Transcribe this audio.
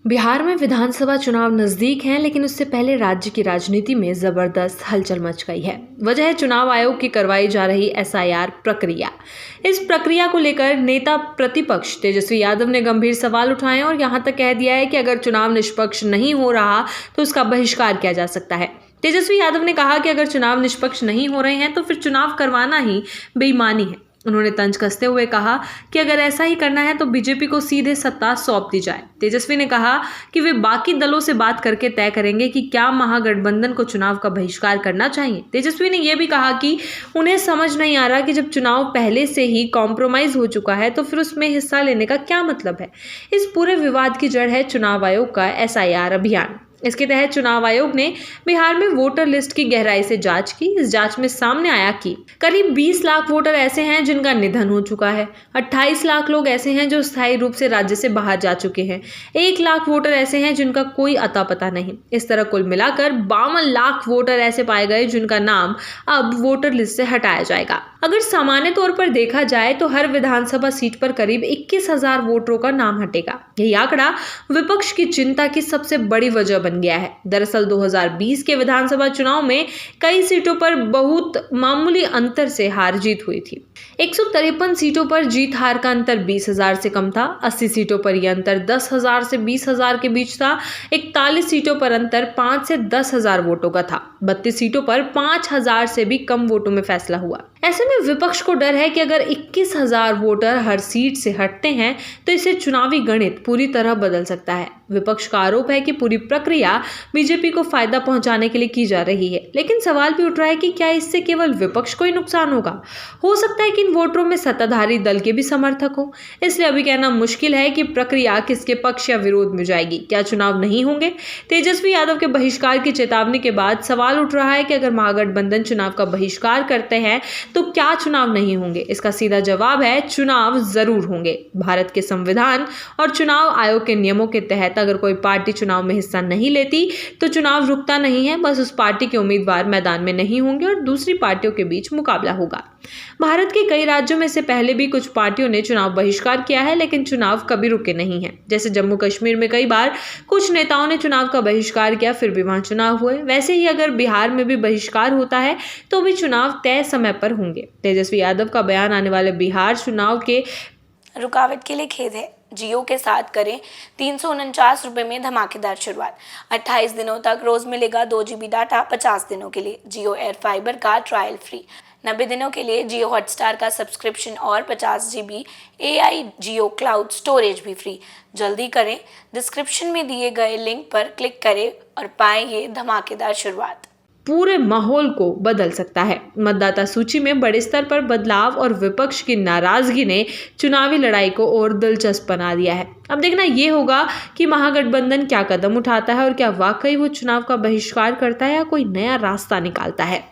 बिहार में विधानसभा चुनाव नजदीक हैं, लेकिन उससे पहले राज्य की राजनीति में जबरदस्त हलचल मच गई है। वजह है चुनाव आयोग की करवाई जा रही एसआईआर प्रक्रिया। इस प्रक्रिया को लेकर नेता प्रतिपक्ष तेजस्वी यादव ने गंभीर सवाल उठाए और यहां तक कह दिया है कि अगर चुनाव निष्पक्ष नहीं हो रहा तो उसका बहिष्कार किया जा सकता है। तेजस्वी यादव ने कहा कि अगर चुनाव निष्पक्ष नहीं हो रहे हैं तो फिर चुनाव करवाना ही बेईमानी है। उन्होंने तंज कसते हुए कहा कि अगर ऐसा ही करना है तो बीजेपी को सीधे सत्ता सौंप दी जाए। तेजस्वी ने कहा कि वे बाकी दलों से बात करके तय करेंगे कि क्या महागठबंधन को चुनाव का बहिष्कार करना चाहिए। तेजस्वी ने यह भी कहा कि उन्हें समझ नहीं आ रहा कि जब चुनाव पहले से ही कॉम्प्रोमाइज हो चुका है तो फिर उसमें हिस्सा लेने का क्या मतलब है। इस पूरे विवाद की जड़ है चुनाव आयोग का एसआईआर अभियान। इसके तहत चुनाव आयोग ने बिहार में वोटर लिस्ट की गहराई से जांच की। इस जांच में सामने आया कि करीब 20 लाख वोटर ऐसे हैं जिनका निधन हो चुका है। 28 लाख लोग ऐसे हैं जो स्थायी रूप से राज्य से बाहर जा चुके हैं। 1 लाख वोटर ऐसे हैं जिनका कोई अता पता नहीं। इस तरह कुल मिलाकर 52 लाख वोटर ऐसे पाए गए जिनका नाम अब वोटर लिस्ट से हटाया जाएगा। अगर सामान्य तौर पर देखा जाए तो हर विधानसभा सीट पर करीब 21,000 वोटरों का नाम हटेगा। यही आंकड़ा विपक्ष की चिंता की सबसे बड़ी वजह बन गया है। दरअसल 2020 के विधानसभा चुनाव में कई सीटों पर बहुत मामूली अंतर से हार जीत हुई थी। 153 सीटों पर जीत हार का अंतर 20,000 से कम था। 80 सीटों पर यह अंतर 10,000 से 20,000 के बीच था। 41 सीटों पर अंतर 5 से 10,000 वोटों का था। 32 सीटों पर 5,000 से भी कम वोटों में फैसला हुआ। ऐसे में विपक्ष को डर है कि अगर 21,000 वोटर हर सीट से हटते हैं तो इसे चुनावी गणित पूरी तरह बदल सकता है। विपक्ष का आरोप है कि पूरी प्रक्रिया बीजेपी को फायदा पहुंचाने के लिए की जा रही है, लेकिन सवाल भी उठ रहा है कि क्या इससे केवल विपक्ष को ही नुकसान होगा। हो सकता है कि इन वोटरों में सत्ताधारी दल के भी समर्थक हो। इसलिए अभी कहना मुश्किल है कि प्रक्रिया किसके पक्ष या विरोध में जाएगी। क्या चुनाव नहीं होंगे? तेजस्वी यादव के बहिष्कार की चेतावनी के बाद सवाल उठ रहा है कि अगर महागठबंधन चुनाव का बहिष्कार करते हैं तो क्या चुनाव नहीं होंगे? इसका सीधा जवाब है चुनाव जरूर होंगे। भारत के संविधान और चुनाव आयोग के नियमों के तहत अगर कोई पार्टी चुनाव में हिस्सा नहीं लेती तो चुनाव रुकता नहीं है, बस उस पार्टी के उम्मीदवार मैदान में नहीं होंगे और दूसरी पार्टियों के बीच मुकाबला होगा। भारत के कई राज्यों में से पहले भी कुछ पार्टियों ने चुनाव बहिष्कार किया है, लेकिन चुनाव कभी रुके नहीं हैं। जैसे जम्मू कश्मीर में कई बार कुछ नेताओं ने चुनाव का बहिष्कार किया, फिर भी वहां चुनाव हुए। वैसे ही अगर बिहार में भी बहिष्कार होता है तो भी चुनाव तय समय पर होंगे। तेजस्वी यादव का बयान आने वाले बिहार चुनाव के रुकावट के लिए खेद है। जियो के साथ करें 349 रुपये में धमाकेदार शुरुआत। 28 दिनों तक रोज मिलेगा 2 GB डाटा 50 दिनों के लिए। जियो एयर फाइबर का ट्रायल फ्री। 90 दिनों के लिए जियो हॉटस्टार का सब्सक्रिप्शन और 50 GB AI जियो क्लाउड स्टोरेज भी फ्री। जल्दी करें, डिस्क्रिप्शन में दिए गए लिंक पर क्लिक करें और पाएं ये धमाकेदार शुरुआत। पूरे माहौल को बदल सकता है। मतदाता सूची में बड़े स्तर पर बदलाव और विपक्ष की नाराजगी ने चुनावी लड़ाई को और दिलचस्प बना दिया है। अब देखना यह होगा कि महागठबंधन क्या कदम उठाता है और क्या वाकई वो चुनाव का बहिष्कार करता है या कोई नया रास्ता निकालता है।